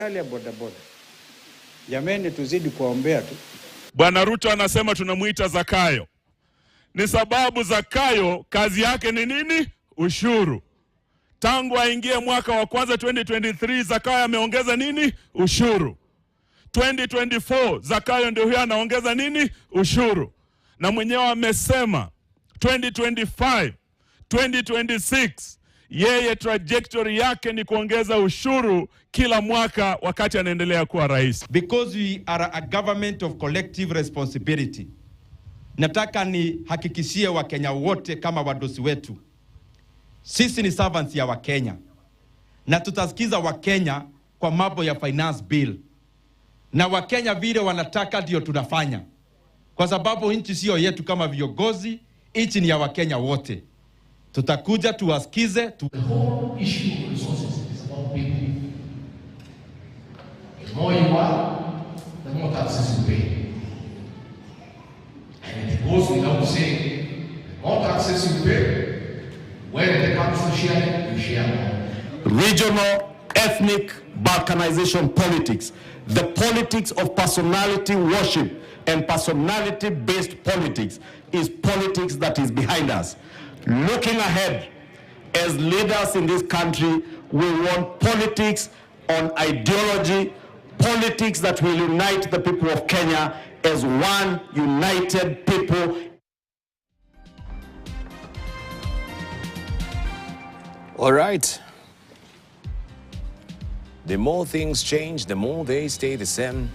Hali ya bodaboda. Jameni, tuzidi kuombea tu. Bwana Ruto anasema tunamuita Zakayo. Ni sababu Zakayo kazi yake ni nini? Ushuru. Tangu aingie mwaka wa kwanza 2023 Zakayo ameongeza nini? Ushuru. 2024 Zakayo ndio huyo anaongeza nini? Ushuru. Na mwenyewe amesema 2025, 2026 yeye trajectory yake ni kuongeza ushuru kila mwaka wakati anaendelea kuwa rais. Because we are a government of collective responsibility. Nataka ni hakikishie Wakenya wote kama wadosi wetu. Sisi ni servants ya Wakenya. Na tutasikiza Wakenya kwa mambo ya finance bill. Na Wakenya vile wanataka ndio tunafanya. Kwa sababu nchi sio yetu kama viongozi, nchi ni ya Wakenya wote. Tutakuja tuwasikize. The whole issue of resources is about people. The more you are, the more taxes you pay. And it goes without saying, the more taxes you pay, when it comes to sharing, you share more. Regional, ethnic balkanization politics, the politics of personality worship and personality-based politics is politics that is behind us. Looking ahead, as leaders in this country, we want politics on ideology, politics that will unite the people of Kenya as one united people. All right. The more things change, the more they stay the same.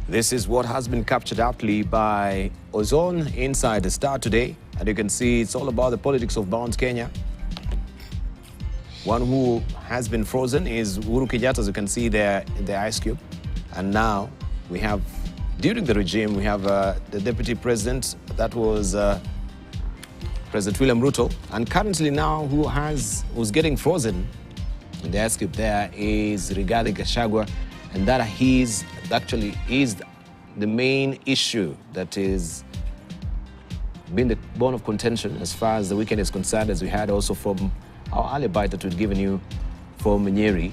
This is what has been captured aptly by Ozone inside the Star today. And you can see it's all about the politics of Mount Kenya. One who has been frozen is Uhuru Kenyatta, as you can see there in the ice cube. And now we have, during the regime, we have the deputy president, that was President William Ruto. And currently now who's getting frozen in the ice cube there is DP Gachagua. And that actually is the main issue that is been the bone of contention as far as the weekend is concerned, as we had also from our earlier bite that we'd given you from Nyeri.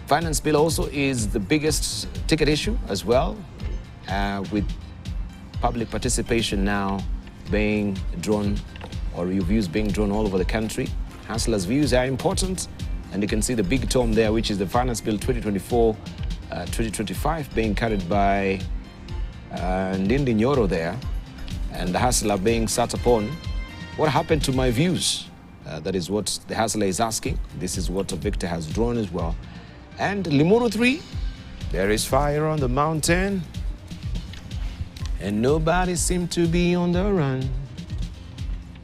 Finance bill also is the biggest ticket issue as well, with public participation now being drawn, or reviews being drawn all over the country. Councillors' views are important, and you can see the big tome there, which is the Finance Bill 2024-2025 being carried by Ndindi Nyoro there, and the hustler being sat upon. What happened to my views? That is what the hustler is asking. This is what Victor has drawn as well. And Limuru 3, there is fire on the mountain, and nobody seems to be on the run.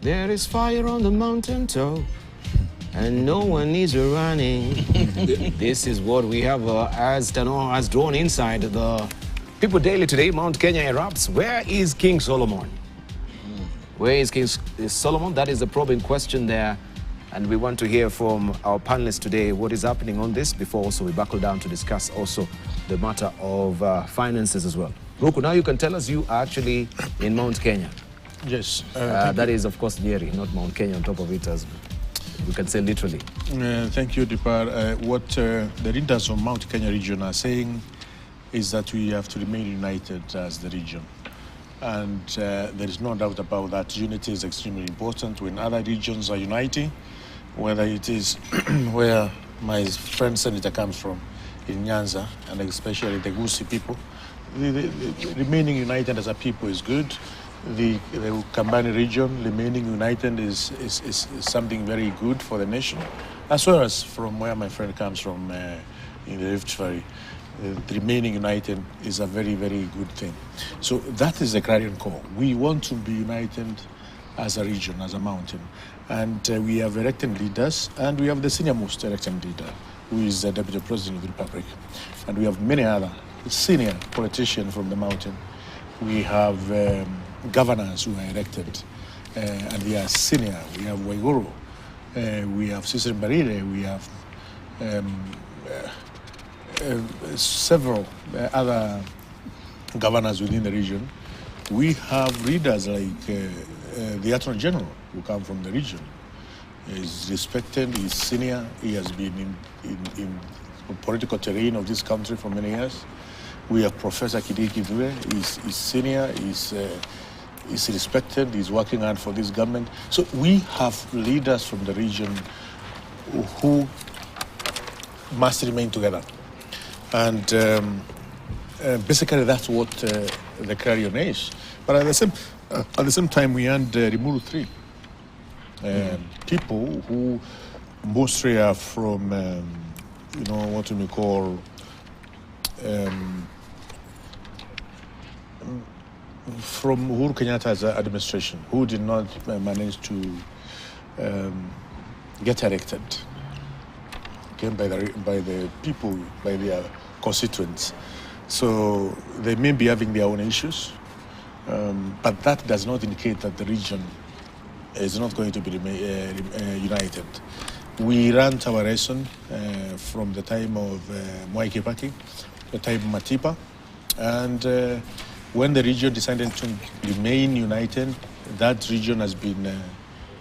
There is fire on the mountain top, and no one is running. This is what we have as drawn inside the People Daily today. Mount Kenya erupts. Where is King Solomon? Where is King Solomon? That is the probing question there. And we want to hear from our panelists today what is happening on this before also we buckle down to discuss also the matter of finances as well. Ruku, now you can tell us you are actually in Mount Kenya. Yes. That is, of course, Nyeri, not Mount Kenya on top of it, as we can say literally. Thank you, Dipar. What the leaders of Mount Kenya region are saying is that we have to remain united as the region. And there is no doubt about that. Unity is extremely important. When other regions are uniting, whether it is where my friend Senator comes from, in Nyanza, and especially the Gusi people, the remaining united as a people is good. The Kambani region remaining united is something very good for the nation, as well as from where my friend comes from in the Rift Valley. The remaining united is a very, very good thing. So that is the clarion call. We want to be united as a region, as a mountain. And we have elected leaders, and we have the senior most elected leader, who is the Deputy President of the Republic. And we have many other senior politicians from the mountain. We have governors who are elected, and they are senior. We have Waiguru, we have Cecil Mbarire, we have several other governors within the region. We have leaders like the Attorney General who come from the region. He's respected, he's senior, he has been in political terrain of this country for many years. We have Professor Kidiki Dure. He's senior, he's respected, he's working hard for this government. So we have leaders from the region who must remain together. And basically that's what the carrion is. But at the same time, we had Rimuru 3. People who mostly are from, what we call from Uhuru Kenyatta's administration, who did not manage to get elected, by the people, by their constituents. So they may be having their own issues, but that does not indicate that the region is not going to be united. We ran our election from the time of Mwai Kibaki, the time of Matiba, and when the region decided to remain united, that region has been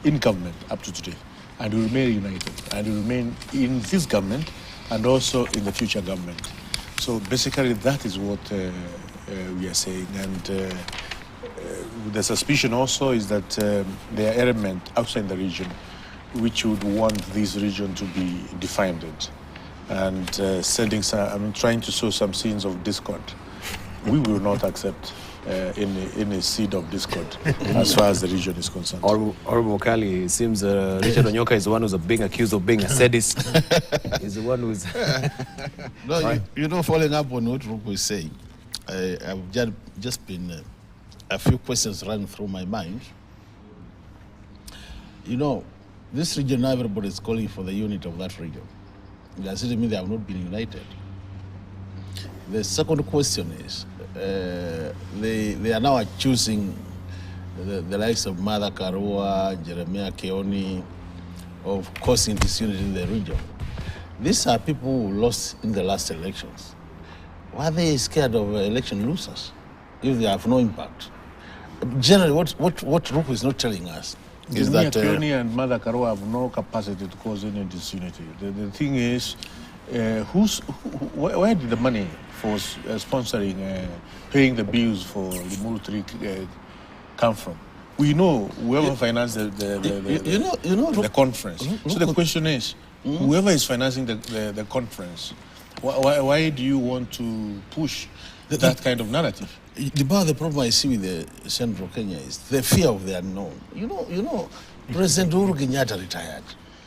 in government up to today, and will remain united, and will remain in this government and also in the future government. So basically that is what we are saying, and the suspicion also is that there are elements outside the region which would want this region to be defended and trying to sow some scenes of discord. We will not accept any seed of discord as far as the region is concerned. Honorable Kali, it seems Richard Onyoka is the one who's being accused of being a sadist. He's the one who's... No, following up on what Ruku is saying, I've just been a few questions running through my mind. This region, now everybody is calling for the unit of that region. Does it mean they have not been united? The second question is, they are now accusing the likes of Martha Karua, Jeremiah Keoni of causing disunity in the region. These are people who lost in the last elections. Why are they scared of election losers if they have no impact? Generally, what Ruku is not telling us is that Keoni and Martha Karua have no capacity to cause any disunity. The thing is, where did the money for sponsoring, paying the bills for Limuru 3 come from? We know whoever financed the conference. So the question is, whoever is financing the conference, why do you want to push that kind of narrative? The problem I see with the Central Kenya is the fear of the unknown. President Uhuru Kenyatta retired.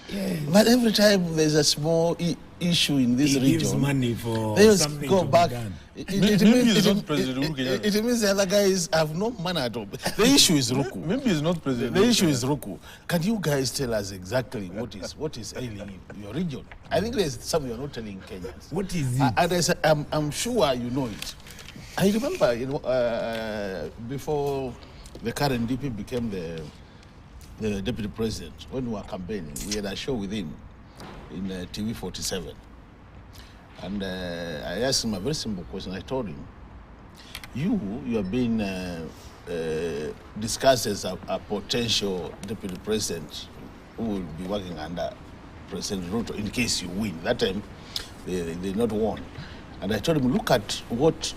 Yes. But every time there's a small issue in this region, gives money for they just something go to back. Be done. It means the other guys have no money at all. The issue is Ruku. Maybe it's not President. The issue is Ruku. Can you guys tell us exactly what is ailing your region? I think there's something you're not telling Kenyans. What is it? And I said, I'm sure you know it. I remember, before the current DP became the deputy president, when we were campaigning, we had a show with him in TV 47. And I asked him a very simple question. I told him, you are being discussed as a potential deputy president who will be working under President Ruto in case you win. That time, they did not won. And I told him, look at what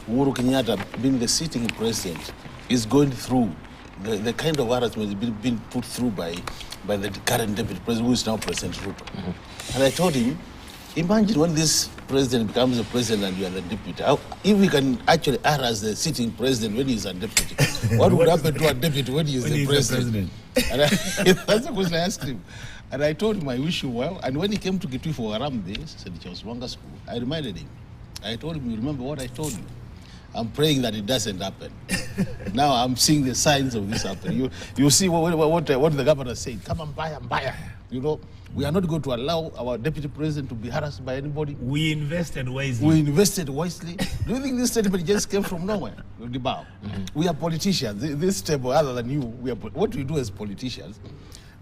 Uhuru Kenyatta, being the sitting president, is going through. The kind of harassment is being put through by the current deputy president, who is now President Ruto. Mm-hmm. And I told him, imagine when this president becomes the president and you are the deputy. If we can actually harass the sitting president when he is a deputy, what would happen to a deputy when he is the president? And that's the question I asked him. And I told him, I wish you well. And when he came to Kitui for Aram Days, said it was Wanga School, I reminded him. I told him, you remember what I told you? I'm praying that it doesn't happen. Now I'm seeing the signs of this happening. You see what the governor said. Come and buy and buy. We are not going to allow our deputy president to be harassed by anybody. We invested wisely. We invested wisely. Do you think this statement just came from nowhere? We are politicians. This table, other than you, what we do as politicians,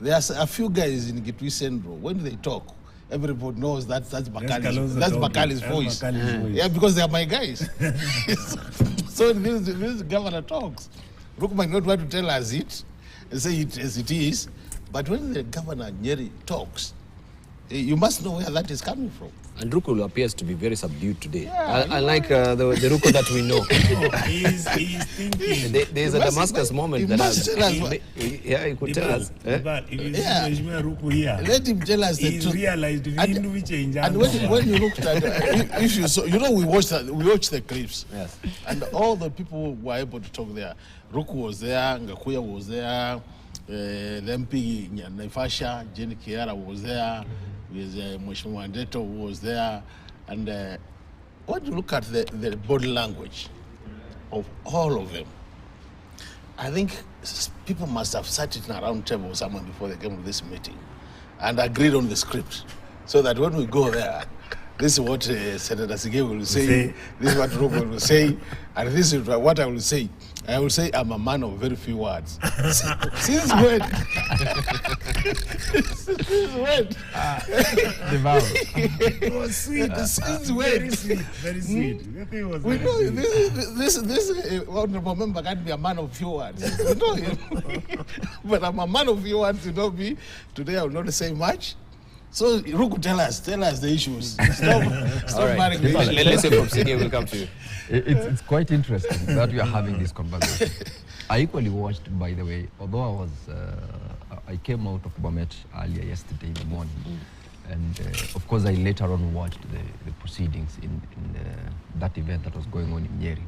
there's a few guys in Kitui Central, when they talk, everybody knows that's Bakali's voice. Yeah, because they are my guys. So this governor talks. Ruku might not want to tell us it, say it as it is, but when the governor Nyeri talks, You must know where that is coming from. And Ruku appears to be very subdued today. Unlike the Ruku that we know. He's thinking. There's a Damascus moment that he could tell us. But if you see Ruku here, let him tell us the truth. Realized we change. And when you looked at if you saw, we watched the clips. Yes. And all the people were able to talk there. Ruku was there, Ngakuya was there, Lempi Naifasha, Jenny Kiara was there. Mheshimiwa Ndeto was there, and when you look at the body language of all of them, I think people must have sat in a round table with someone before they came to this meeting and agreed on the script, so that when we go there, this is what Senator Sige will say, this is what Robert will say, and this is what I will say. I will say I'm a man of very few words. Since when? Since when? It was sweet. Since when? Very sweet. Very sweet. We know this honorable member can't be a man of few words. We know him. But I'm a man of few words. You know me. Today I will not say much. So Ruku, tell us the issues. Stop marrying the issues. Let's say from Sydney, we'll come to you. It's quite interesting that we are having this conversation. I equally watched, by the way, although I came out of Bomet earlier yesterday in the morning, and of course I later on watched the proceedings in that event that was going on in Nyeri.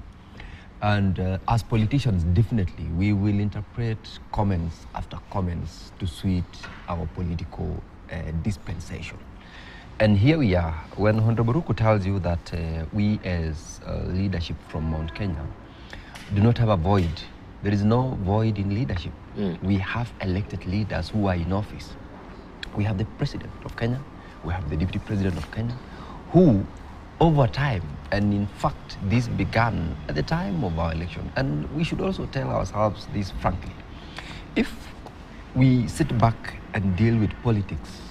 And as politicians, definitely, we will interpret comments after comments to suit our political dispensation. And here we are, when Honorable Ruku tells you that we as leadership from Mount Kenya do not have a void. There is no void in leadership. We have elected leaders who are in office. We have the President of Kenya, we have the Deputy President of Kenya, who over time, and in fact this began at the time of our election, and we should also tell ourselves this frankly. If we sit back and deal with politics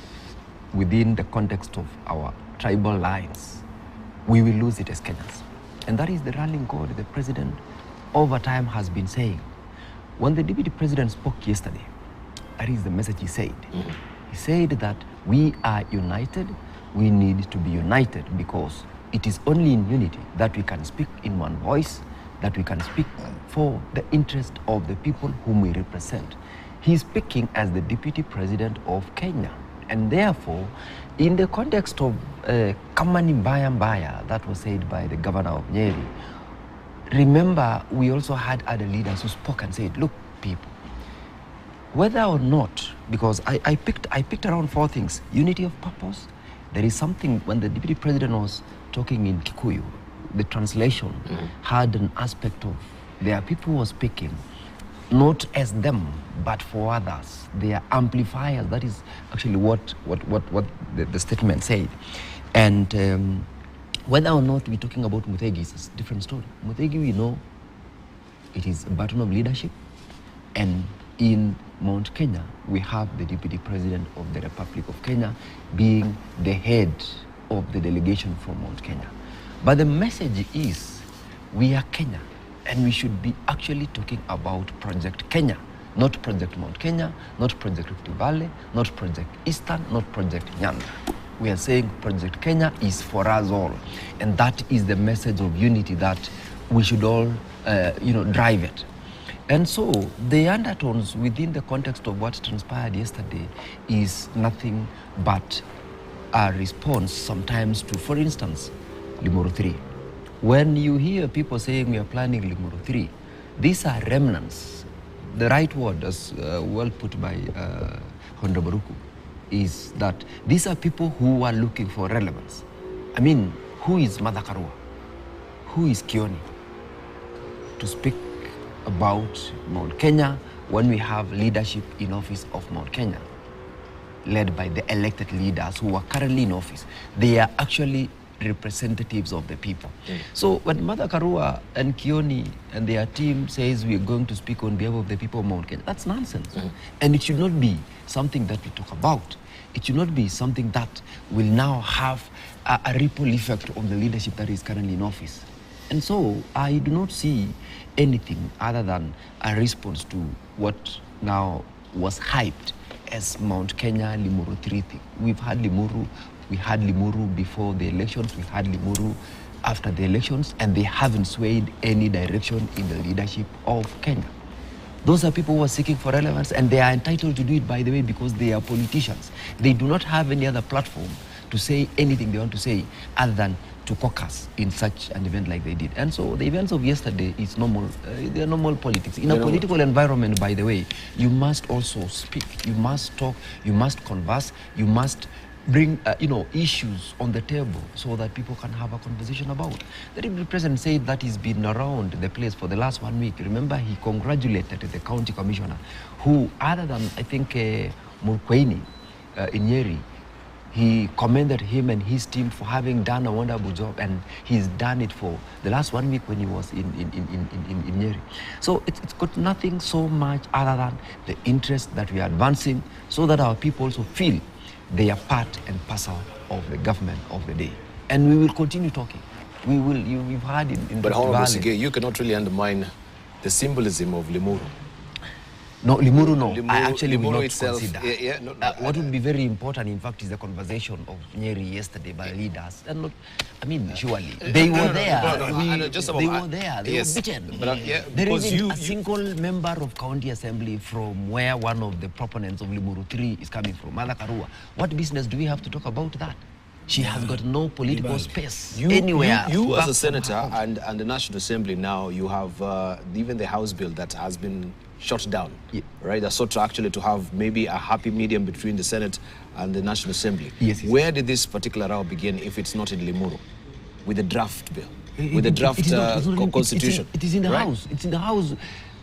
within the context of our tribal lines, we will lose it as Kenyans. And that is the rallying call the President over time has been saying. When the Deputy President spoke yesterday, that is the message he said. He said that we are united, we need to be united, because it is only in unity that we can speak in one voice, that we can speak for the interest of the people whom we represent. He's speaking as the Deputy President of Kenya. And therefore, in the context of Kamani Mbaya Mbaya, that was said by the governor of Nyeri, remember, we also had other leaders who spoke and said, look, people, whether or not, because I picked around 4 things. Unity of purpose. There is something, when the Deputy President was talking in Kikuyu, the translation had an aspect of, there are people who are speaking not as them, but for others. They are amplifiers. That is actually what the statement said. And whether or not we're talking about Muthegi is a different story. Muthegi, we know it is a baton of leadership. And in Mount Kenya, we have the Deputy President of the Republic of Kenya being the head of the delegation from Mount Kenya. But the message is, we are Kenya. And we should be actually talking about Project Kenya, not Project Mount Kenya, not Project Rift Valley, not Project Eastern, not Project Nyanda. We are saying Project Kenya is for us all. And that is the message of unity that we should all, drive it. And so the undertones within the context of what transpired yesterday is nothing but a response sometimes to, for instance, Limuru 3. When you hear people saying we are planning Limuru 3, these are remnants. The right word, as well put by Honorable Ruku, is that these are people who are looking for relevance. I mean, who is Martha Karua? Who is Kioni to speak about Mount Kenya when we have leadership in office of Mount Kenya, led by the elected leaders who are currently in office? They are actually representatives of the people. So when Martha Karua and Kioni and their team says we are going to speak on behalf of the people of Mount Kenya, that's nonsense. And it should not be something that we talk about. It should not be something that will now have a ripple effect on the leadership that is currently in office. And so I do not see anything other than a response to what now was hyped as Mount Kenya Limuru 3 thing. We've had Limuru, we had Limuru before the elections, we had Limuru after the elections, and they haven't swayed any direction in the leadership of Kenya. Those are people who are seeking for relevance, and they are entitled to do it, by the way, because they are politicians. They do not have any other platform to say anything they want to say other than to caucus in such an event like they did. And so the events of yesterday is normal, they're normal politics. In a political environment, by the way, you must also speak, you must talk, you must converse, you must bring issues on the table so that people can have a conversation about. The Deputy President said that he's been around the place for the last 1 week. Remember, he congratulated the county commissioner who, other than, I think, Murkweni in Nyeri, he commended him and his team for having done a wonderful job, and he's done it for the last 1 week when he was in Nyeri. So it's got nothing so much other than the interest that we are advancing so that our people also feel they are part and parcel of the government of the day. And we will continue talking. We will, you've heard in But Honorable Sige, you cannot really undermine the symbolism of Limuru. No, Limuru, no. Limuru, I actually will Limuru not itself, consider. What would be very important, in fact, is the conversation of Nyeri yesterday by leaders. And not, I mean, surely. They were there. They were there. They were beaten. There isn't a single member of county assembly from where one of the proponents of Limuru 3 is coming from, Mother Karua. What business do we have to talk about that? She has got no political space anywhere. You as a senator and the National Assembly now, you have even the House bill that has been shut down, right? That's sought to actually to have maybe a happy medium between the Senate and the National Assembly. Yes. Where did this particular row begin if it's not in Limuru? With the draft bill, with the draft constitution. It is in the House. It's in the House.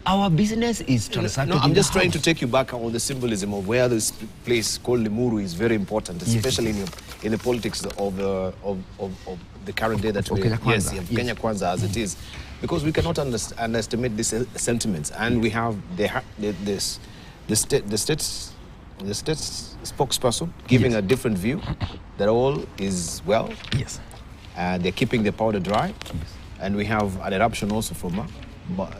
Our business is transacted. No, I'm just trying to take you back on the symbolism of where this place called Limuru is very important, especially in the politics of the current day that we Kenya Kwanza as it is, because we cannot underestimate these sentiments, and we have the state's spokesperson giving a different view that all is well. Yes. And they're keeping the powder dry, and we have an eruption also from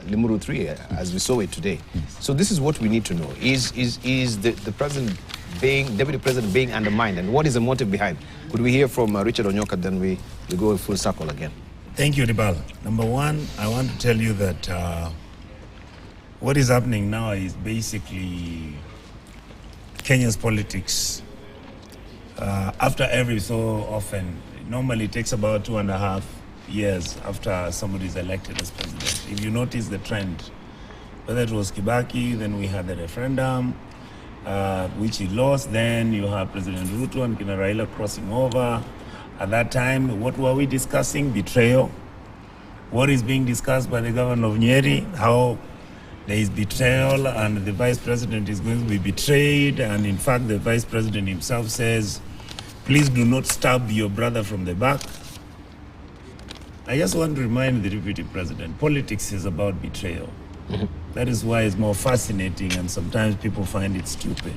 Limuru 3, as we saw it today. So this is what we need to know. Is the president deputy president being undermined, and what is the motive behind? Could we hear from Richard Onyoka, then we go in full circle again. Thank you, Ribal. Number one, I want to tell you that what is happening now is basically Kenya's politics. After every so often, normally it takes about 2.5 years after somebody is elected as president. If you notice the trend, whether it was Kibaki, then we had the referendum, which he lost. Then you have President Ruto and Kina Raila crossing over. At that time, what were we discussing? Betrayal. What is being discussed by the governor of Nyeri? How there is betrayal and the vice president is going to be betrayed. And in fact, the vice president himself says, please do not stab your brother from the back. I just want to remind the deputy president, politics is about betrayal. That is why it's more fascinating, and sometimes people find it stupid.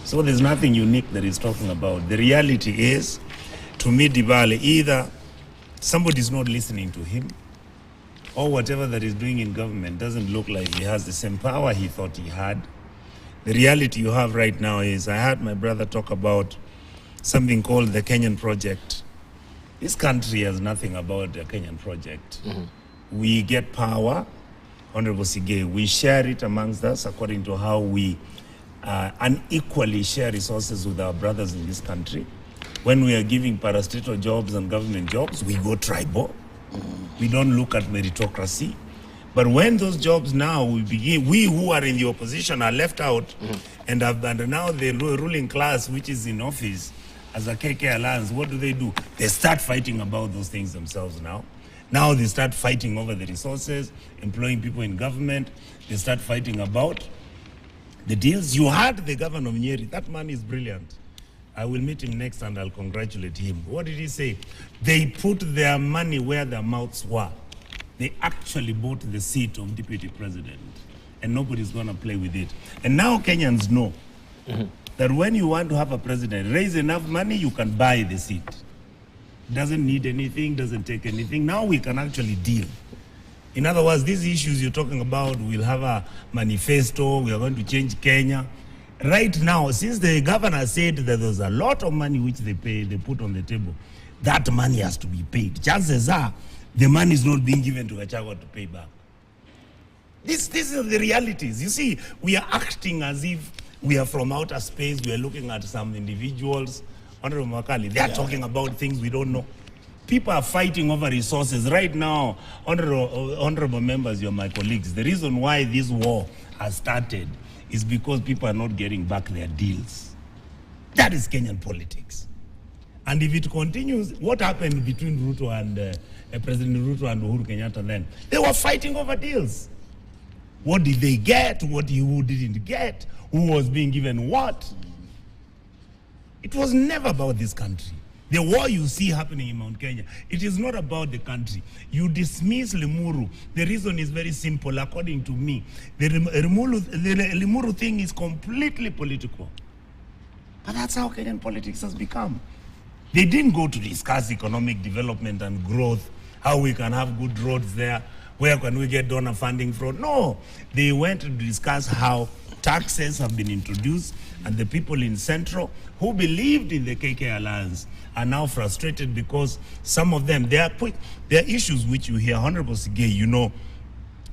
So there's nothing unique that he's talking about. The reality is, to me, Dibale, either somebody's not listening to him, or whatever that he's doing in government doesn't look like he has the same power he thought he had. The reality you have right now is, I heard my brother talk about something called the Kenyan project. This country has nothing about the Kenyan project. We get power, Honorable Sige, we share it amongst us according to how we unequally share resources with our brothers in this country. When we are giving parastatal jobs and government jobs, we go tribal. We don't look at meritocracy. But when those jobs now will begin, we who are in the opposition are left out, and now the ruling class, which is in office, as a KK Alliance, what do? They start fighting about those things themselves now. Now they start fighting over the resources, employing people in government. They start fighting about the deals. You had the governor of Nyeri. That man is brilliant. I will meet him next and I'll congratulate him. What did he say? They put their money where their mouths were. They actually bought the seat of deputy president, and nobody's going to play with it. And now Kenyans know that when you want to have a president, raise enough money, you can buy the seat. Doesn't need anything, doesn't take anything. Now we can actually deal. In other words, these issues you're talking about, we'll have a manifesto, we are going to change Kenya. Right now, since the governor said that there's a lot of money which they put on the table, that money has to be paid. Chances are the money is not being given to Gachagua to pay back. These are the realities. You see, we are acting as if we are from outer space. We are looking at some individuals. Honorable Makali, they are talking about things we don't know. People are fighting over resources. Right now, honorable members, you're my colleagues. The reason why this war has started is because people are not getting back their deals. That is Kenyan politics. And if it continues, what happened between Ruto and President Ruto and Uhuru Kenyatta then? They were fighting over deals. What did they get? Who didn't get? Who was being given what? It was never about this country. The war you see happening in Mount Kenya, it is not about the country. You dismiss Limuru. The reason is very simple, according to me. The Limuru thing is completely political. But that's how Kenyan politics has become. They didn't go to discuss economic development and growth, how we can have good roads there, where can we get donor funding from? No, they went to discuss how taxes have been introduced, and the people in Central who believed in the KK Alliance are now frustrated because some of them, there are issues which you hear. Honorable Sigay, you know,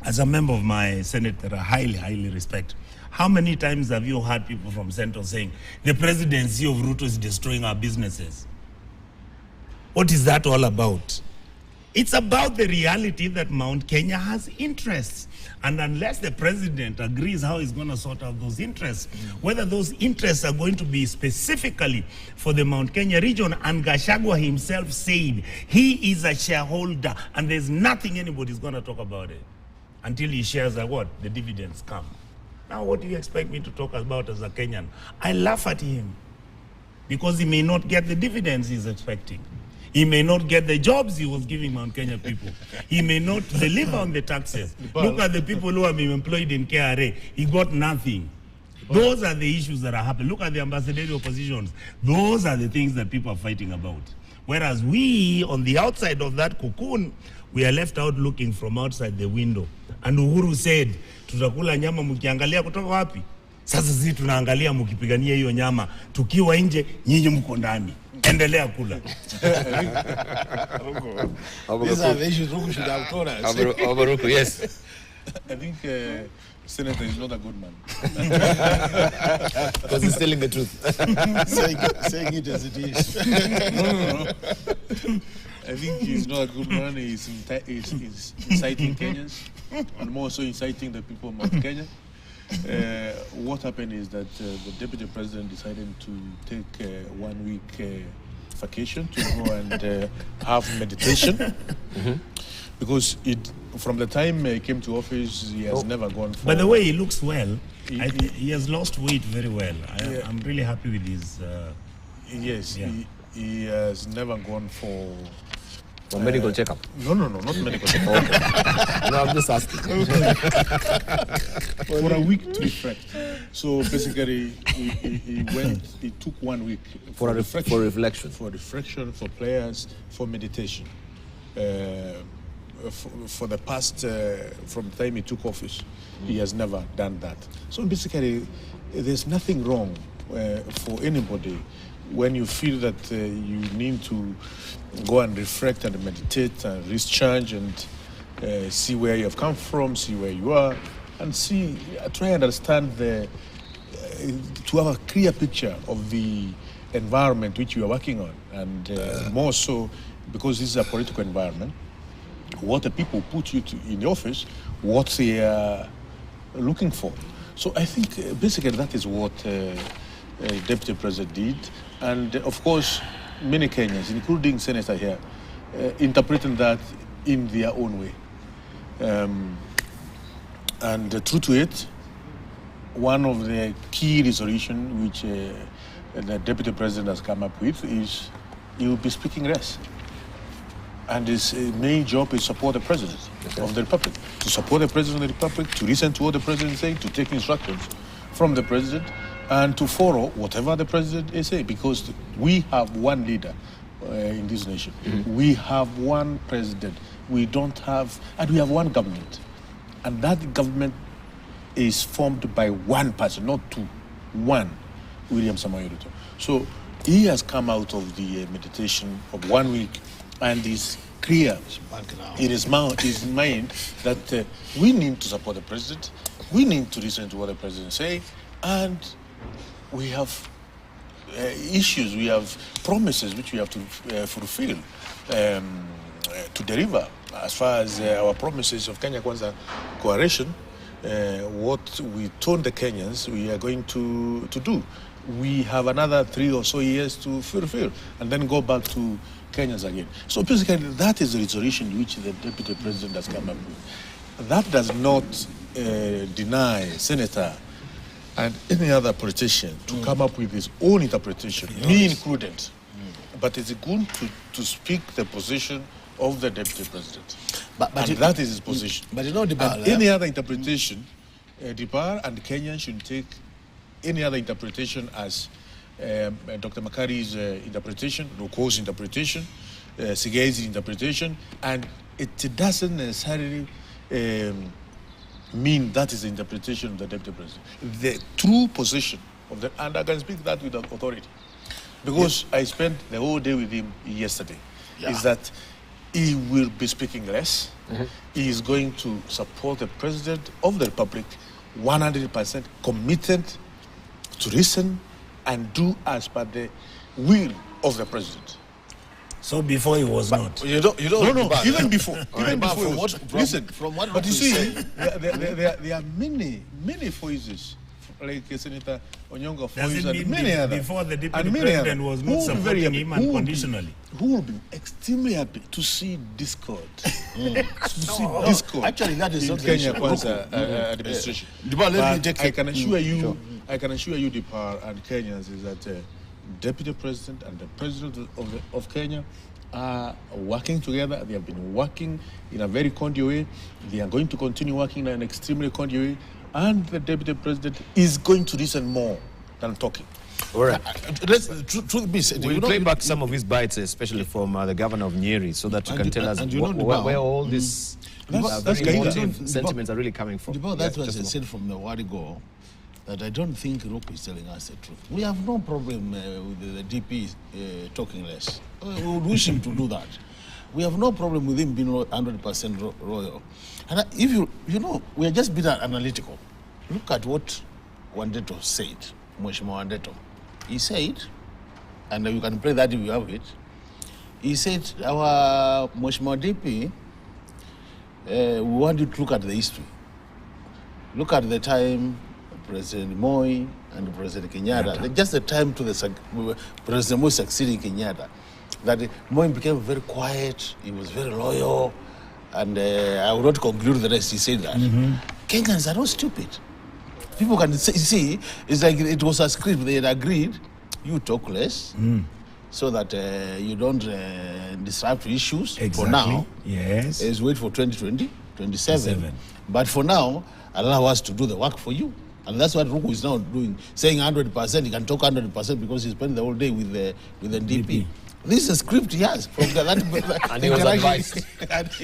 as a member of my Senate that I highly respect, how many times have you heard people from Central saying, the presidency of Ruto is destroying our businesses? What is that all about? It's about the reality that Mount Kenya has interests. And unless the president agrees how he's going to sort out those interests, whether those interests are going to be specifically for the Mount Kenya region, and Gachagua himself said he is a shareholder and there's nothing anybody's going to talk about it until he shares what? The dividends come. Now what do you expect me to talk about as a Kenyan? I laugh at him because he may not get the dividends he's expecting. He may not get the jobs he was giving Mount Kenya people. He may not deliver on the taxes. Look at the people who have been employed in KRA. He got nothing. Those are the issues that are happening. Look at the ambassadorial positions. Those are the things that people are fighting about. Whereas we, on the outside of that cocoon, we are left out looking from outside the window. And Uhuru said, tutakula nyama mkiangalia kutoka wapi? Sasa sisi tunaangalia mkipigania hiyo nyama. Tukiwa nje, nyinyi mko ndani. Endelea kula. These are the issues Ruku should have told us. Ruku, yes. I think Senator is not a good man. Because he's telling the truth. saying it as it is. No. I think he's not a good man. He's inciting Kenyans, and more so inciting the people of Mount Kenya. What happened is that the deputy president decided to take 1 week vacation to go and have meditation. Because from the time he came to office, he has never gone for... By the way, he looks well. He has lost weight very well. I'm really happy with his... yes, yeah. He has never gone for medical checkup? No, not medical checkup. Okay. No, I'm just asking. For a week to reflect. So basically, he took 1 week for reflection. For reflection, for prayers, for meditation. For the past, from the time he took office, he has never done that. So basically, there's nothing wrong for anybody when you feel that you need to go and reflect and meditate and recharge and see where you have come from, see where you are, and try and understand to have a clear picture of the environment which you are working on, and more so because this is a political environment, what the people put you in the office, what they are looking for. So I think basically that is what Deputy President did. And of course, many Kenyans, including Senator here, interpreting that in their own way. And true to it, one of the key resolutions which the Deputy President has come up with is he will be speaking less. And his main job is support the President of the Republic. To support the President of the Republic, to listen to what the President is saying, to take instructions from the President, and to follow whatever the President is saying, because we have one leader in this nation. Mm-hmm. We have one President. We have one government. And that government is formed by one person, not two. one, William Samoei Ruto. So he has come out of the meditation of 1 week and is clear in his mind that we need to support the president, we need to listen to what the president is saying, and we have issues, we have promises which we have to fulfill to deliver. As far as our promises of Kenya Kwanza coalition, what we told the Kenyans we are going to do. We have another 3 or so years to fulfill and then go back to Kenyans again. So basically that is the resolution which the Deputy President has come up with. That does not deny Senator and any other politician to come up with his own interpretation, me included. But it's good to speak the position of the Deputy President. But that is his position. But you know, any other interpretation, Dipar and Kenya should take any other interpretation as Dr. Makari's interpretation, Ruko's interpretation, Sigei's interpretation, and it doesn't necessarily mean that is the interpretation of the Deputy President. The true position of the, and I can speak that with authority, because I spent the whole day with him yesterday, is that he will be speaking less. He is going to support the President of the Republic 100%, committed to listen and do as per the will of the President. So before he was not. You don't No, even before. Even before. Listen, from what but you Ruku see, said, there are many voices, like Senator Onyonga Does it and mean many others. before the Deputy and many President others was who not will be very supporting happy, him who will be- unconditionally? Who will be extremely happy to see discord. Discord. Actually, that is in not the Kenya issue. Kwanza administration. Let me But take I can assure you, Sure. I can assure you, Dipar and Kenyans, is that Deputy President and the President of Kenya are working together. They have been working in a very cordial way. They are going to continue working in an extremely cordial way. And the Deputy President is going to listen more than talking. All right. Truth be said, We'll play back some of his bites, especially from the governor of Nyeri, so that you can tell us where all these That's very Gaida. emotive sentiments are really coming from. That's what I said from a while ago, that I don't think Ruku is telling us the truth. We have no problem with the DP talking less. We would wish him to do that. We have no problem with him being 100% royal. And if you know, we are just being analytical. Look at what Wandeto said, Mheshimiwa Wandeto. He said, and you can play that if you have it, he said, our Mheshimiwa DP, we want you to look at the history. Look at the time President Moi and President Kenyatta, just the time to the President Moi succeeding Kenyatta, that Moi became very quiet, he was very loyal, and I will not conclude the rest. He said that. Kenyans are not stupid. People can see, it's like it was a script. They had agreed, you talk less, so that you don't disrupt issues. Exactly. For now. Yes. Is wait for 2020, 27. But for now, allow us to do the work for you. And that's what Ruku is now doing, saying 100%. He can talk 100% because he spent the whole day with the DP. This is a script he has from that. And he was advised.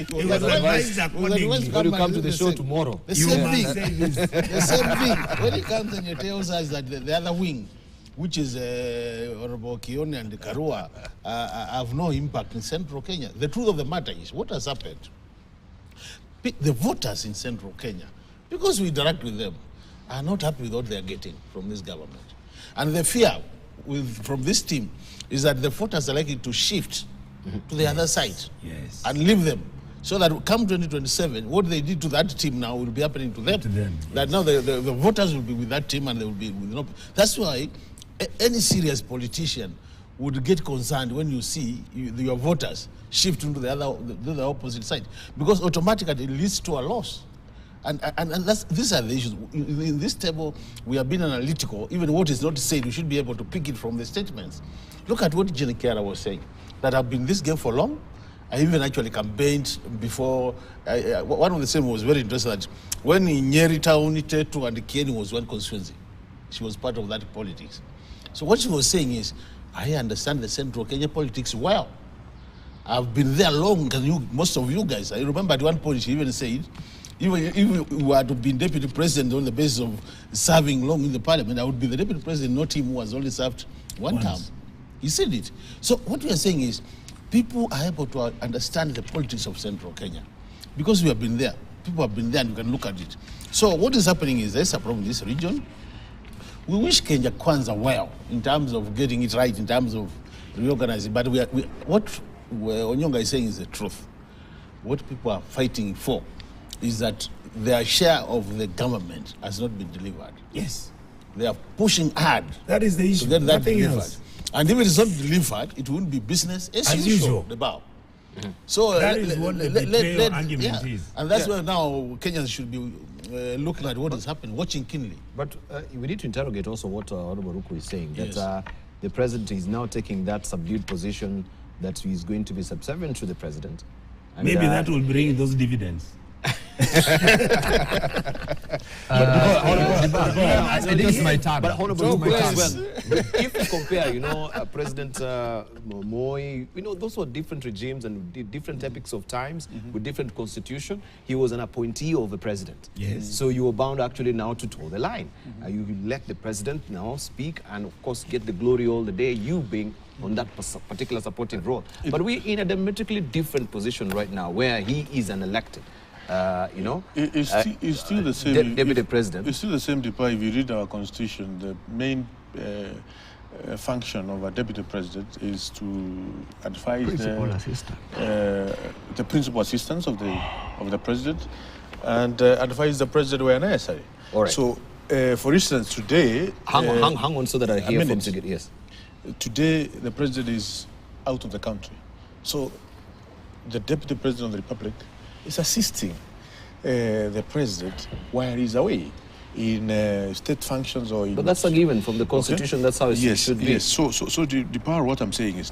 He was advised accordingly. When you come to the show tomorrow. The same thing. The same thing. When he comes and he tells us that the other wing, which is Honorable Kioni and Karua, have no impact in central Kenya. The truth of the matter is, what has happened? The voters in central Kenya, because we interact with them, are not happy with what they are getting from this government. And the fear from this team is that the voters are likely to shift to the other side and leave them. So that come 2027, what they did to that team now will be happening to them. That now the voters will be with that team and they will be with That's why any serious politician would get concerned when you see your voters shift into the opposite side, because automatically it leads to a loss. And these are the issues. In this table, we have been analytical. Even what is not said, we should be able to pick it from the statements. Look at what Jenny Kera was saying, that I've been in this game for long. I even actually campaigned before. One of the same was very interesting that when in Nyeri Town, Tetu and Kieni was one constituency, she was part of that politics. So what she was saying is, I understand the central Kenya politics well. I've been there long, and most of you guys, I remember at one point she even said, If we were to be deputy president on the basis of serving long in the parliament, I would be the deputy president, not him who has only served one term. You said it. So what we are saying is, people are able to understand the politics of central Kenya because we have been there. People have been there and you can look at it. So what is happening is there's a problem in this region. We wish Kenya Kwanza well in terms of getting it right, in terms of reorganizing. But what Onyonga is saying is the truth. What people are fighting for is that their share of the government has not been delivered. Yes. They are pushing hard. That is the issue. To get that Nothing delivered. else. And if it is not delivered, it won't be business as usual. The bow. So that is what the betrayal argument is. And that's where now Kenyans should be looking at what is happening, watching keenly. But we need to interrogate also what Honorable Ruku is saying, that the president is now taking that subdued position that he is going to be subservient to the president. And maybe that will bring those dividends. This is my turn. But Honorable Ruku as well. If you compare, President Moi, those were different regimes and different epochs of times with different constitution. He was an appointee of the president. Yes. So you were bound actually now to toe the line. You let the president now speak and of course get the glory all the day, you being on that particular supportive role. But we're in a diametrically different position right now where he is an elected. It's still the same. Deputy president. It's still the same, Deepa. If you read our constitution, the main function of a deputy president is to advise the principal assistants of the president and advise the president where necessary. All right. So, for instance, today... Hang on so that I hear from Sigrid, yes. Today, the president is out of the country. So, the deputy president of the republic is assisting the president while he's away in state functions or in... But that's a given from the constitution. Okay. That's how it should be. Yes. So the power, what I'm saying is,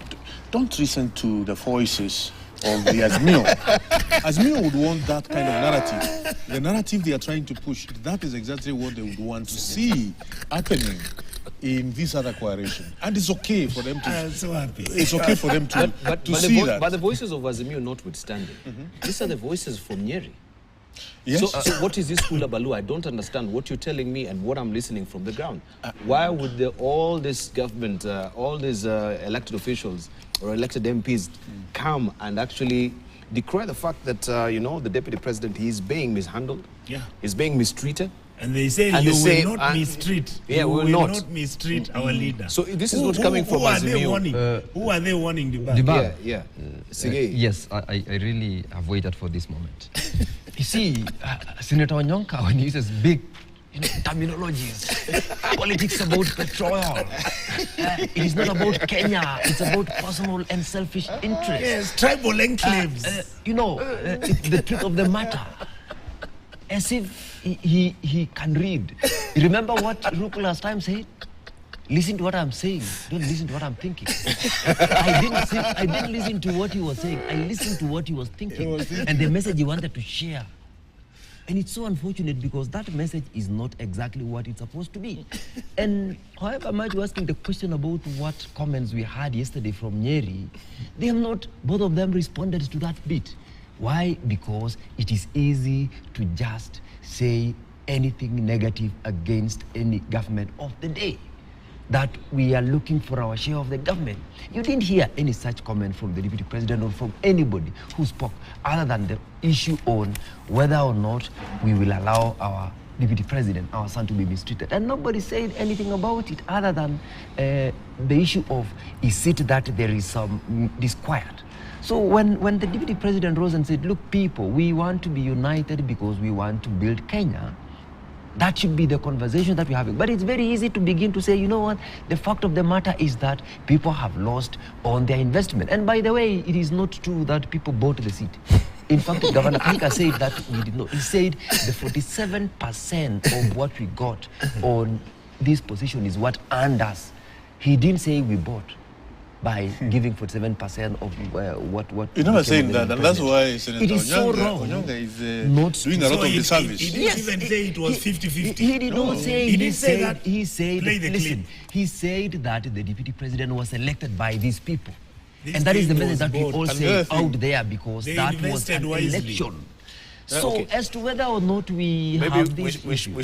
don't listen to the voices of the Azimio. Azimio would want that kind of narrative. The narrative they are trying to push, that is exactly what they would want to see happening in this other coalition. And it's okay for them to... I'm so happy. It's okay for them to see that. But the voices of Azimio notwithstanding, these are the voices from Nyeri. Yes. So what is this hula baloo? I don't understand what you're telling me and what I'm listening from the ground. Why would all this government, all these elected officials or elected MPs come and actually decry the fact that, the deputy president, he's being mishandled, he's being mistreated? And they say you will not mistreat. Yeah, we will not mistreat our leader. So this is not coming from Azimio. Who are they warning? Yes, I really have waited for this moment. You see, Senator Onyonka, when he uses big terminologies, politics about petrol. It is not about Kenya. It's about personal and selfish interests. Yes, tribal enclaves. The truth of the matter. As if he can read. You remember what Ruku last time said? Listen to what I'm saying. Don't listen to what I'm thinking. I didn't listen to what he was saying. I listened to what he was thinking and the message he wanted to share. And it's so unfortunate because that message is not exactly what it's supposed to be. And however much you're asking the question about what comments we had yesterday from Nyeri, they have not, both of them responded to that bit. Why? Because it is easy to just say anything negative against any government of the day. That we are looking for our share of the government. You didn't hear any such comment from the deputy president or from anybody who spoke other than the issue on whether or not we will allow our deputy president, our son, to be mistreated. And nobody said anything about it other than the issue of, is it that there is some disquiet? So when the deputy president rose and said, look, people, we want to be united because we want to build Kenya, that should be the conversation that we're having. But it's very easy to begin to say, you know what, the fact of the matter is that people have lost on their investment. And by the way, it is not true that people bought the seat. In fact, Governor Kika said that we did not. He said the 47% of what we got on this position is what earned us. He didn't say we bought by giving 47% of what. You're never saying that, and that's why Senator it is so wrong. Onyonga is doing a lot of disservice. He didn't even say it was 50-50. He did not say. He didn't say that. He said. Play the listen. clip. He said that the deputy president was elected by these people, This and that is the people message that we all say out there because they that was invested an wisely. election. So Okay. as to whether or not we Maybe have we, this we, issue, we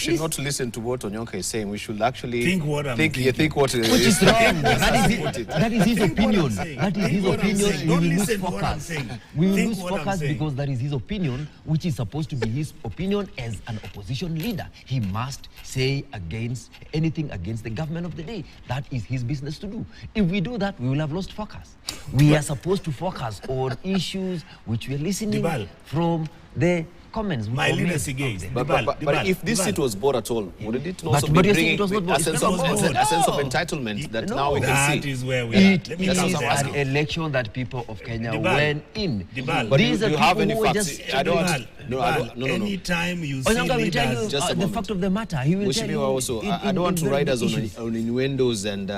should not listen to what Onyonka is saying. We should actually Think what I'm think thinking. what which is wrong. That is his Think what I'm opinion. saying. That is Think his what I'm opinion. saying. We Don't will lose listen to what I'm focus. saying. We will Think lose what I'm focus saying. because that is his opinion, which is supposed to be his opinion as an opposition leader. He must say against anything against the government of the day. That is his business to do. If we do that, we will have lost focus. We are supposed to focus on issues which we are listening Dibal. from the comments. My or leaders made against. of But if this seat was bought at all, wouldn't it also but be you're saying bringing it was not bought. a sense It's of not bought. a sense of No. entitlement that No. now we can That see? is where we It are. Let me is come what to I'm an asking. election that people of Kenya Dibal. went in. Dibal. But These do are you people have any who were facts? just... I don't want Dibal, to, no, I don't, no. Anytime you see Onyonka will tell you Just a the moment. fact of the matter. He will tell Mheshimiwa you. also, I don't want to very ride us big on, issues. on innuendos and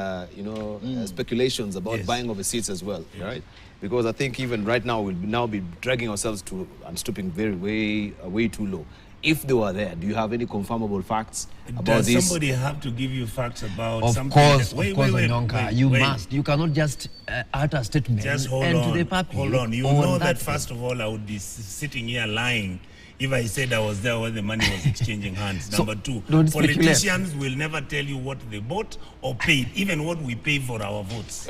speculations about Yes. buying of the seats as well, right? Because I think even right now we'll now be dragging ourselves to and stooping way too low. If they were there, do you have any confirmable facts about Does this? somebody have to give you facts about Of something? course, Wait, Onyonka, you wait. must. You cannot just utter a statement Just hold and on. to the public. Hold on. You on know that thing. first of all, I would be sitting here lying if I said I was there when the money was exchanging hands. Number two, don't speculate. politicians will never tell you what they bought or paid, even what we pay for our votes.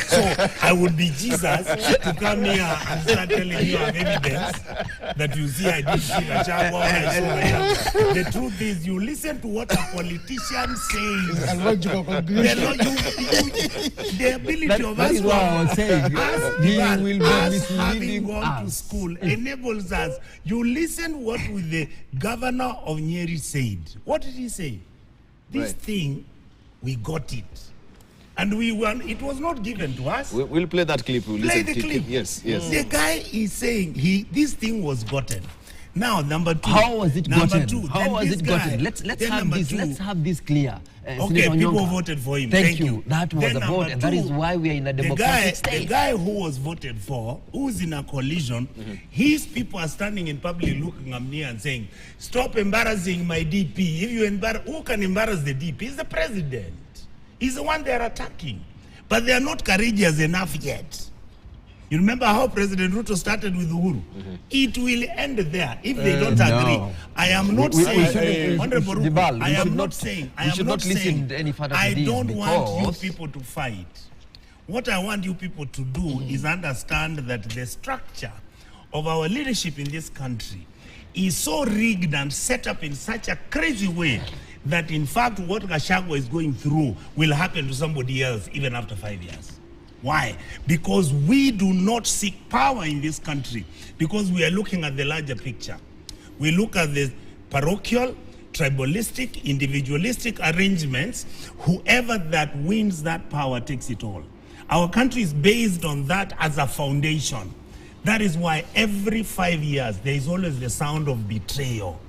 So I would be Jesus to come here and start telling you have evidence that you see I did see Gachagua or I saw Gachagua. The truth is, you listen to what a politician says. A logical conclusion. The ability of that us is what I was saying. He will be us having misleading gone to us. school enables us. You listen what the governor of Nyeri said. What did he say? This Right. thing, we got it. And we won. It was not given to us. We'll play that clip. We'll Play listen the to clip. Yes. The guy is saying this thing was gotten. Now, number two. How was it number gotten? Two, How then was this it guy- gotten? Let's then have number this. two- Let's have this clear. Okay, Senator people Onyonka. voted for him. Thank you. That was Then a vote, number and that is two, why we are in a democratic the state. guy who was voted for, who's in a coalition, his people are standing in public looking at me and saying, stop embarrassing my DP. If you embarrass, who can embarrass the DP? It's the president. He's the one they are attacking. But they are not courageous enough yet. You remember how President Ruto started with Uhuru? It will end there if they don't no. agree. I am not We saying, shouldn't- Honorable Ruto, Dibal, I we am should not not- saying, we I am should not not listen saying, any further to I this don't want you because- people to fight. What I want you people to do is understand that the structure of our leadership in this country is so rigged and set up in such a crazy way that in fact what Gachagua is going through will happen to somebody else even after 5 years. Why? Because we do not seek power in this country because we are looking at the larger picture. We look at the parochial, tribalistic, individualistic arrangements. Whoever that wins that power takes it all. Our country is based on that as a foundation. That is why every 5 years there is always the sound of betrayal.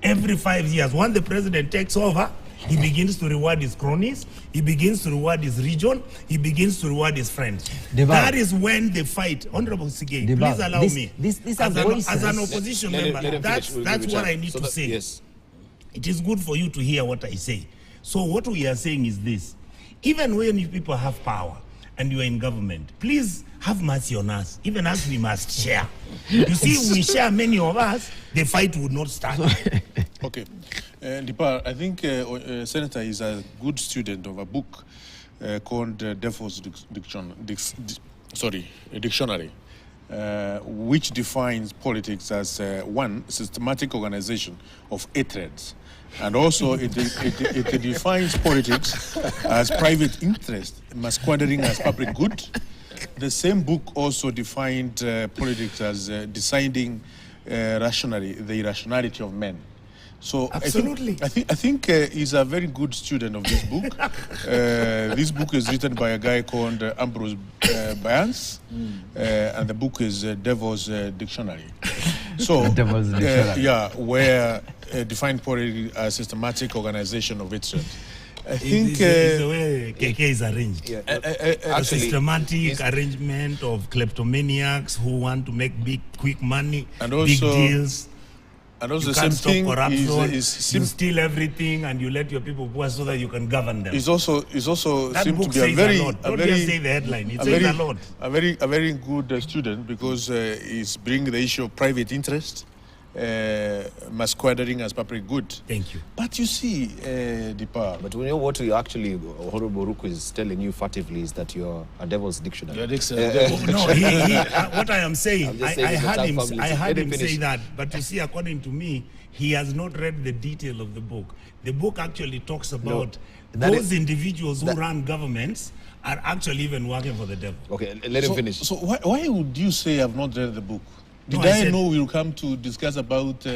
Every 5 years, when the president takes over, he begins to reward his cronies, he begins to reward his region, he begins to reward his friends. Dibal. That is when they fight. Honorable Sige, Dibal, please allow this- me. these are as, an voices. opposition Let him member, finish. that's We'll give it what time. I need So to that- say. yes. It is good for you to hear what I say. So what we are saying is this. Even when you people have power and you are in government, please have mercy on us, even as we must share. You see, we share many of us, the fight would not start. Okay. Dipar, I think Senator is a good student of a book called Defoe's Dictionary, which defines politics as one, systematic organization of hatreds. And also it defines politics as private interest masquerading as public good. The same book also defined politics as deciding rationally the irrationality of men. So Absolutely. I think he's a very good student of this book. This book is written by a guy called Ambrose Byrnes, and the book is Devil's Dictionary. So Devil's Dictionary. where defined politics as systematic organization of hatred. I think It's the way KK is arranged. Yeah. A Actually, systematic arrangement of kleptomaniacs who want to make quick money, And big also- deals. and also You the can't same stop thing corruption. is You steal everything and you let your people poor so that you can govern them. is also That seemed to book be a says very a lot. Don't just say the headline. It says a lot. a very good student because he's bringing the issue of private interest masquerading as public good. Thank you. But you see, DP. But we know what you actually, Honorable Ruku is telling you furtively is that you're a devil's dictionary. No, what I am saying, I heard him say that, but you see, according to me, he has not read the detail of the book. The book actually talks about those individuals who run governments are actually even working for the devil. Okay, let him finish. So why would you say I've not read the book? Did I know we'll come to discuss about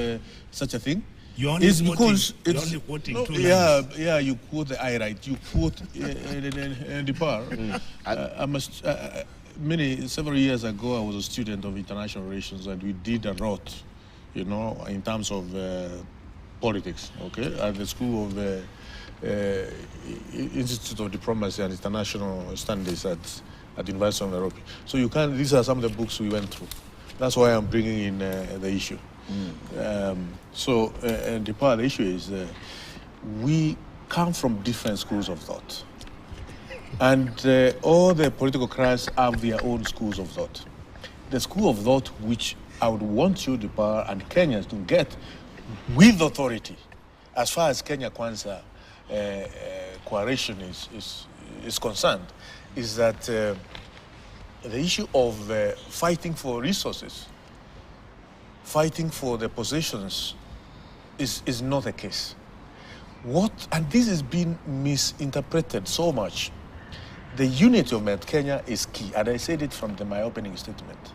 such a thing? You're only quoting two lines. Yeah, you quote the I right. You quote the bar. I must. Several years ago, I was a student of international relations, and we did a lot, you know, in terms of politics. Okay, at the School of Institute of Diplomacy and International Studies at the University of Nairobi. So you can. These are some of the books we went through. That's why I'm bringing in the issue. And the issue is we come from different schools of thought. And all the political cries have their own schools of thought. The school of thought which I would want you, DP, and Kenyans to get with authority, as far as Kenya Kwanza coalition is concerned, is that the issue of fighting for resources, fighting for the possessions is not the case. And this has been misinterpreted so much. The unity of Mount Kenya is key, and I said it from my opening statement.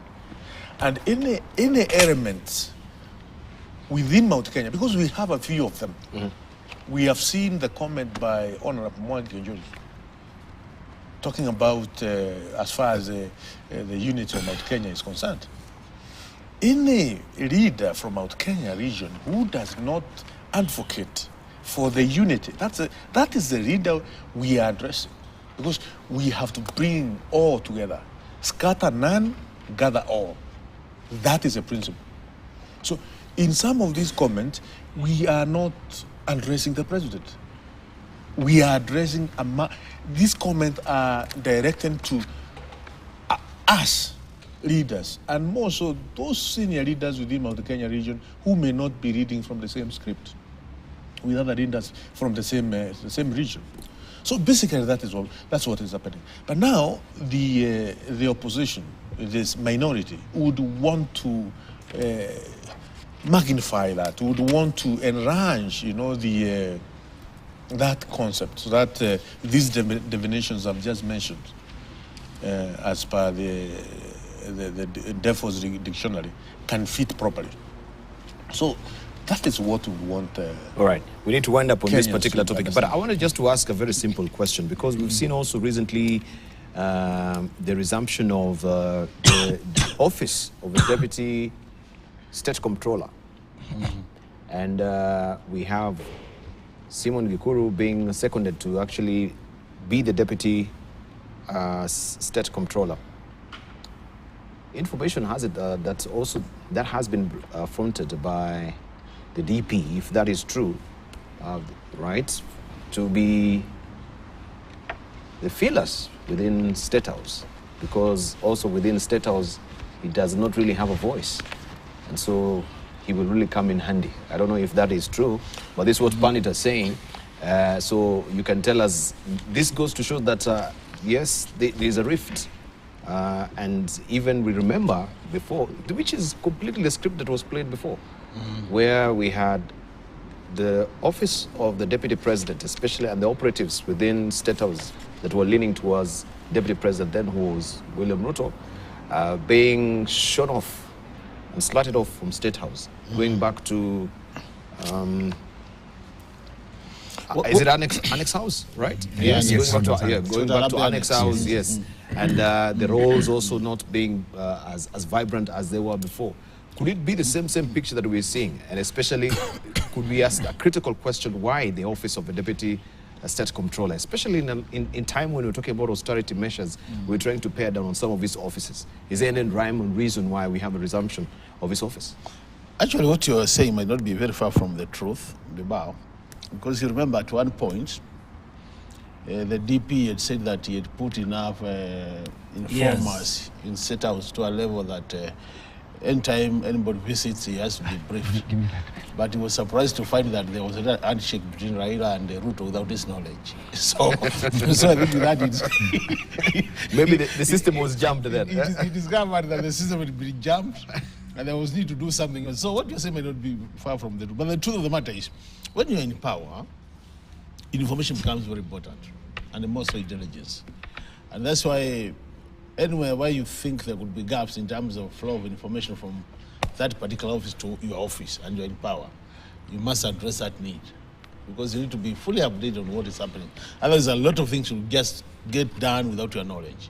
And any elements within Mount Kenya, because we have a few of them, we have seen the comment by Honorable Mwangi Njuri talking about as far as the unity of Mount Kenya is concerned. Any leader from Mount Kenya region who does not advocate for the unity, that is the leader we are addressing. Because we have to bring all together. Scatter none, gather all. That is a principle. So in some of these comments, we are not addressing the president. We are addressing, these comments are directed to us leaders, and more so those senior leaders within Mount Kenya region who may not be reading from the same script with other leaders from the same region. So basically that's what is happening. But now the opposition, this minority, would want to magnify that, would want to enlarge, you know, that concept, so that these definitions I've just mentioned, as per the Defoe's dictionary, can fit properly. So that is what we want. All right, we need to wind up on this Kenyans particular topic, but I wanted just to ask a very simple question, because we've seen also recently the resumption of the office of the Deputy State Comptroller. And we have Simon Gikuru being seconded to actually be the Deputy State Comptroller. Information has it that has been fronted by the DP, if that is true, right, to be the feelers within State House, because also within State House he does not really have a voice, and so he will really come in handy. I don't know if that is true, but this is what Panit is saying. So you can tell us, this goes to show that yes, there is a rift. And even we remember before, which is completely the script that was played before, where we had the office of the Deputy President, especially, and the operatives within State House that were leaning towards Deputy President then, who was William Ruto, being shot off and slatted off from State House, going back to, is it Annex House, right? Yes, going back to Annex House, yes. And the roles also not being as vibrant as they were before. Could it be the same picture that we're seeing? And especially, could we ask a critical question, why the office of a Deputy State Comptroller, especially in time when we're talking about austerity measures, we're trying to pare down on some of these offices? Is there any rhyme and reason why we have a resumption of his office? Actually, what you are saying might not be very far from the truth, Bibao, because you remember at one point, the DP had said that he had put enough informers in State House to a level that anytime anybody visits, he has to be briefed. But he was surprised to find that there was a handshake between Raila and Ruto without his knowledge. So, so I think that is Maybe the system was jammed then. He discovered that the system had been jammed and there was need to do something. So what you're saying may not be far from the truth. But the truth of the matter is, when you're in power, information becomes very important, and more so intelligence. And that's why anywhere where you think there could be gaps in terms of flow of information from that particular office to your office and you're in power, you must address that need, because you need to be fully updated on what is happening. Otherwise, a lot of things will just get done without your knowledge.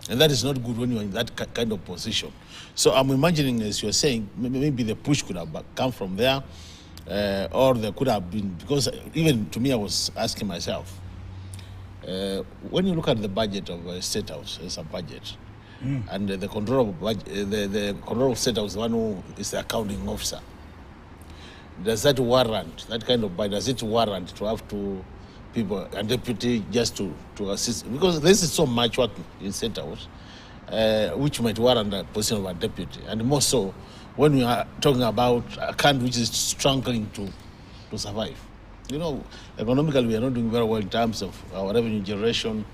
And that is not good when you're in that kind of position. So I'm imagining, as you're saying, maybe the push could have come from there, or there could have been, because even to me, I was asking myself, when you look at the budget of State House as a budget, and the control of budget, the control of State House, the one who is the accounting officer, does that warrant, that kind of budget, does it warrant to have two people, a deputy, just to assist? Because this is so much work in State House, which might warrant a position of a deputy, and more so when we are talking about a country which is struggling to survive. You know, economically, we are not doing very well in terms of our revenue generation.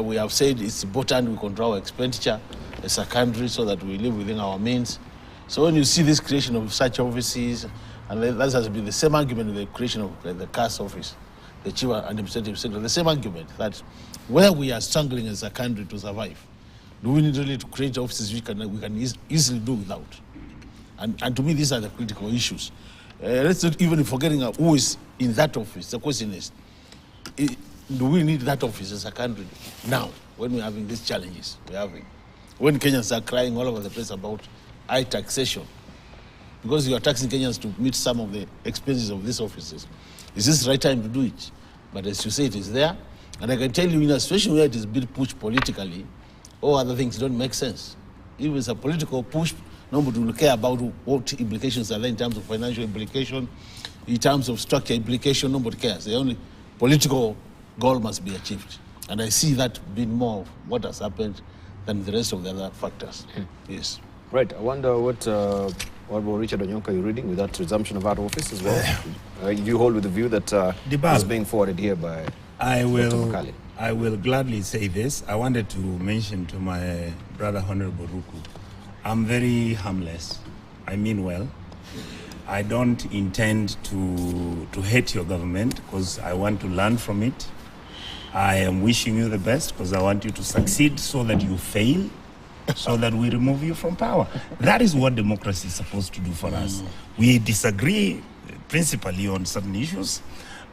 We have said it's important we control our expenditure as a country so that we live within our means. So when you see this creation of such offices, and that has been the same argument with the creation of the CAS office, the Chief Administrative Secretary, the same argument that where we are struggling as a country to survive, do we need really to create offices we can easily do without? And to me, these are the critical issues. Let's not even forgetting who is in that office. The question is, do we need that office as a country now, when we're having these challenges we're having? When Kenyans are crying all over the place about high taxation, because you are taxing Kenyans to meet some of the expenses of these offices. Is this the right time to do it? But as you say, it is there. And I can tell you, in a situation where it is being pushed politically, all other things don't make sense. If it's a political push, nobody will care about what implications are there in terms of financial implication, in terms of structure implication, nobody cares. The only political goal must be achieved. And I see that being more of what has happened than the rest of the other factors. Yes. Right. I wonder what about Richard Onyonka you're reading with that resumption of that office as well? You hold with the view that is being forwarded here by I will gladly say this. I wanted to mention to my brother Honorable Ruku, I'm very harmless. I mean well. I don't intend to hate your government because I want to learn from it. I am wishing you the best because I want you to succeed so that you fail, so that we remove you from power. That is what democracy is supposed to do for us. We disagree principally on certain issues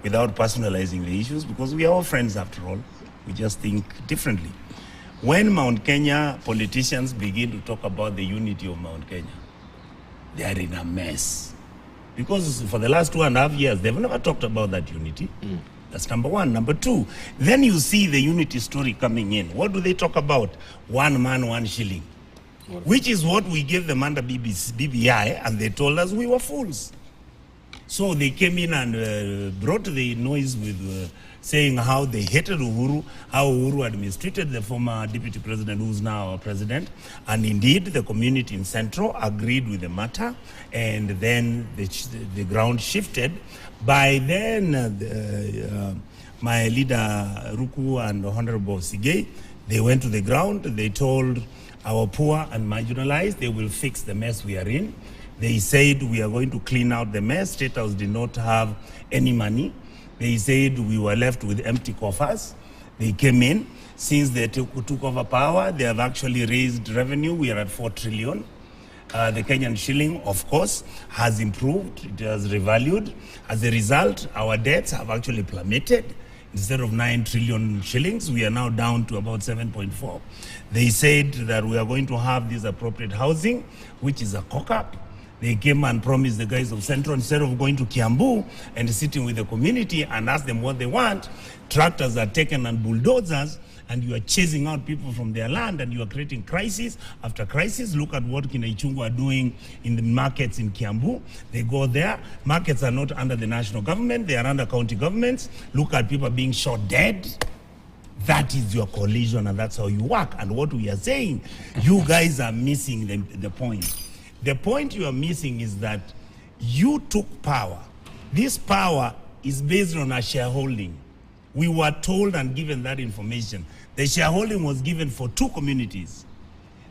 without personalizing the issues because we are all friends after all. We just think differently. When Mount Kenya politicians begin to talk about the unity of Mount Kenya, they are in a mess. Because for the last 2.5 years, they've never talked about that unity. That's number one. Number two, then you see the unity story coming in. What do they talk about? One man, 1 shilling. Which is what we gave them under BBI, and they told us we were fools. So they came in and brought the noise with saying how they hated Uhuru, how Uhuru had mistreated the former deputy president who's now our president. And indeed, the community in Central agreed with the matter, and then the ground shifted. By then, my leader Ruku and Honorable Sigei, they went to the ground. They told our poor and marginalized they will fix the mess we are in. They said we are going to clean out the mess. State House did not have any money. They said we were left with empty coffers. They came in. Since they took over power, they have actually raised revenue. We are at 4 trillion. The Kenyan shilling, of course, has improved. It has revalued. As a result, our debts have actually plummeted. Instead of 9 trillion shillings, we are now down to about 7.4. They said that we are going to have this appropriate housing, which is a cock-up. They came and promised the guys of Central, instead of going to Kiambu and sitting with the community and ask them what they want, tractors are taken and bulldozers, and you are chasing out people from their land, and you are creating crisis after crisis. Look at what Kinaichungu are doing in the markets in Kiambu. They go there. Markets are not under the national government. They are under county governments. Look at people being shot dead. That is your coalition, and that's how you work. And what we are saying, you guys are missing the point. The point you are missing is that you took power. This power is based on a shareholding. We were told and given that information. The shareholding was given for 2 communities.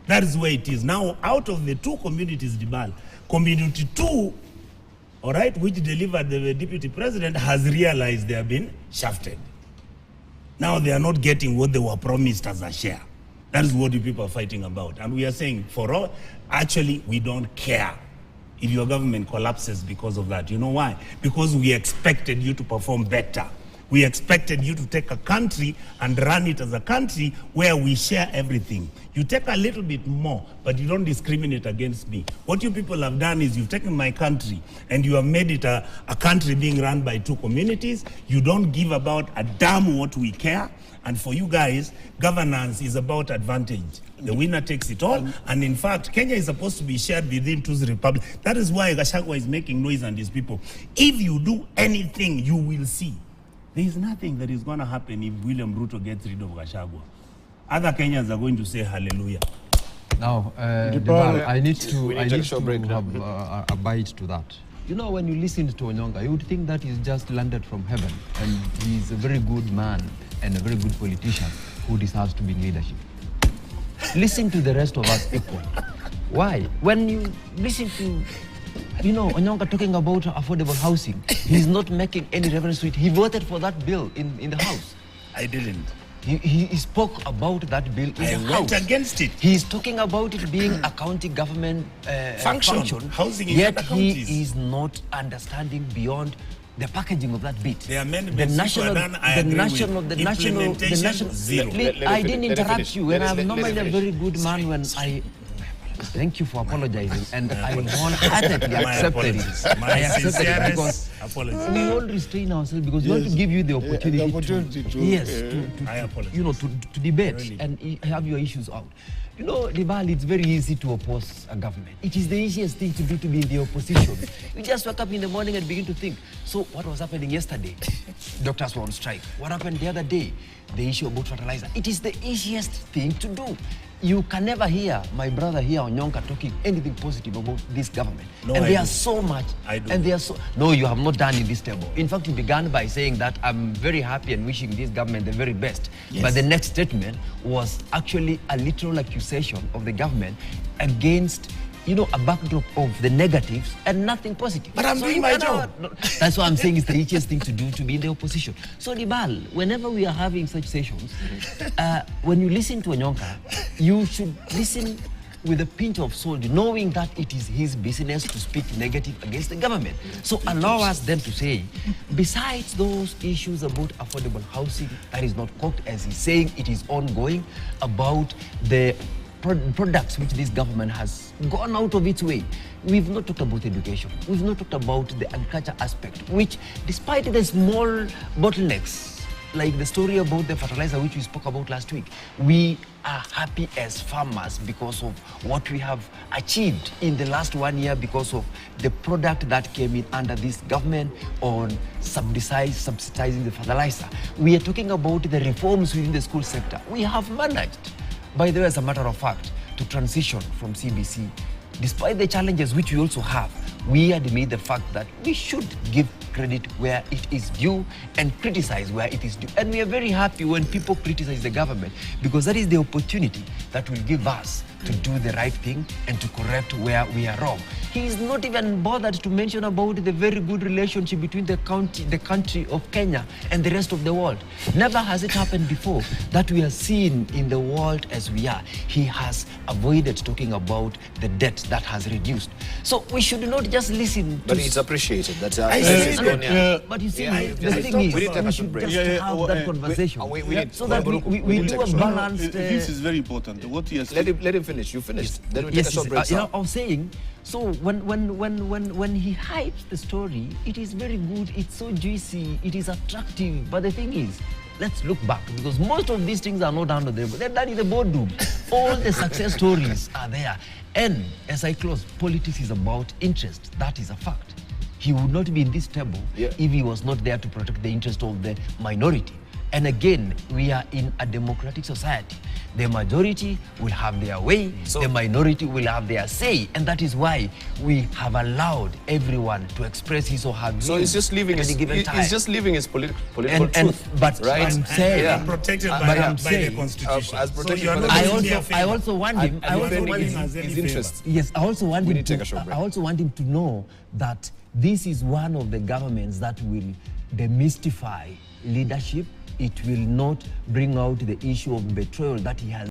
That is where it is. Now, out of the 2 communities, Dibal, community 2, all right, which delivered the deputy president, has realized they have been shafted. Now they are not getting what they were promised as a share. That is what the people are fighting about. And we are saying, for all, actually, we don't care if your government collapses because of that. You know why? Because we expected you to perform better. We expected you to take a country and run it as a country where we share everything. You take a little bit more, but you don't discriminate against me. What you people have done is you've taken my country and you have made it a country being run by 2 communities. You don't give about a damn what we care. And for you guys, governance is about advantage. The winner takes it all. And in fact, Kenya is supposed to be shared within 2 republics. That is why Gachagua is making noise and his people. If you do anything, you will see. There is nothing that is going to happen if William Ruto gets rid of Gachagua. Other Kenyans are going to say hallelujah. Now, Dibal, I need to have a bite to that. You know, when you listen to Onyonga, you would think that he's just landed from heaven and he's a very good man and a very good politician who deserves to be in leadership. Listen to the rest of us equal. Why? When you listen to, you know, Onyonga talking about affordable housing, he's not making any reference to it. He voted for that bill in the House. I didn't. He spoke about that bill in the House. I went against it. He's talking about it being a county government function, housing yet he is not understanding beyond the packaging of that bit. The amendments zero. I didn't interrupt you, and I'm normally a very good man when I. Thank you for apologizing, and I wholeheartedly accepted it. I accepted it because we all restrain ourselves because we want to give you the opportunity to debate and have your issues out. You know, Dibal, it's very easy to oppose a government. It is the easiest thing to do to be in the opposition. You just wake up in the morning and begin to think, so what was happening yesterday? Doctors were on strike. What happened the other day? The issue about fertilizer. It is the easiest thing to do. You can never hear my brother here Onyonka talking anything positive about this government. No, and I there do. are so much. I do. And they are so. No, you have not done in this table. In fact, you began by saying that I'm very happy and wishing this government the very best. Yes. But the next statement was actually a literal accusation of the government against, you know, a backdrop of the negatives and nothing positive. But I'm doing my job. That's what I'm saying is the easiest thing to do to be in the opposition. So, Dibal, whenever we are having such sessions, when you listen to Onyonka, you should listen with a pinch of salt, knowing that it is his business to speak negative against the government. So allow us then to say, besides those issues about affordable housing, that is not cooked, as he's saying, it is ongoing, about the products which this government has gone out of its way. We've not talked about education. We've not talked about the agriculture aspect, which despite the small bottlenecks, like the story about the fertilizer which we spoke about last week, we are happy as farmers because of what we have achieved in the last 1 year because of the product that came in under this government on subsidizing the fertilizer. We are talking about the reforms within the school sector. We have managed, by the way, as a matter of fact, to transition from CBC. Despite the challenges which we also have, we admit the fact that we should give credit where it is due and criticize where it is due. And we are very happy when people criticize the government because that is the opportunity that will give us to do the right thing and to correct where we are wrong. He is not even bothered to mention about the very good relationship between the country of Kenya and the rest of the world. Never has it happened before that we are seen in the world as we are. He has avoided talking about the debt that has reduced. So we should not just listen to... But it's appreciated. That's but you see, the thing is, we should just have that conversation so that we do a balanced... This is very important. What he has let him finish. You finished. Then we take a short break. I was saying, so when he hypes the story, it is very good, it's so juicy, it is attractive. But the thing is, let's look back because most of these things are not under the they're done in the boardroom. All the success stories are there. And as I close, politics is about interest. That is a fact. He would not be in this table if he was not there to protect the interest of the minority. And again, we are in a democratic society. The majority will have their way, the minority will have their say, and that is why we have allowed everyone to express his or her views. So he's just living his, he's just living his political truth, but right? I'm saying, And protected by the Constitution. As So protected you are by not the doing me a I favor. also want him. I also defending want his- him. as any his favor. interests. Yes, I also want We him need to to. take a short break. I also want him to know that this is one of the governments that will demystify leadership. It will not bring out the issue of betrayal that he has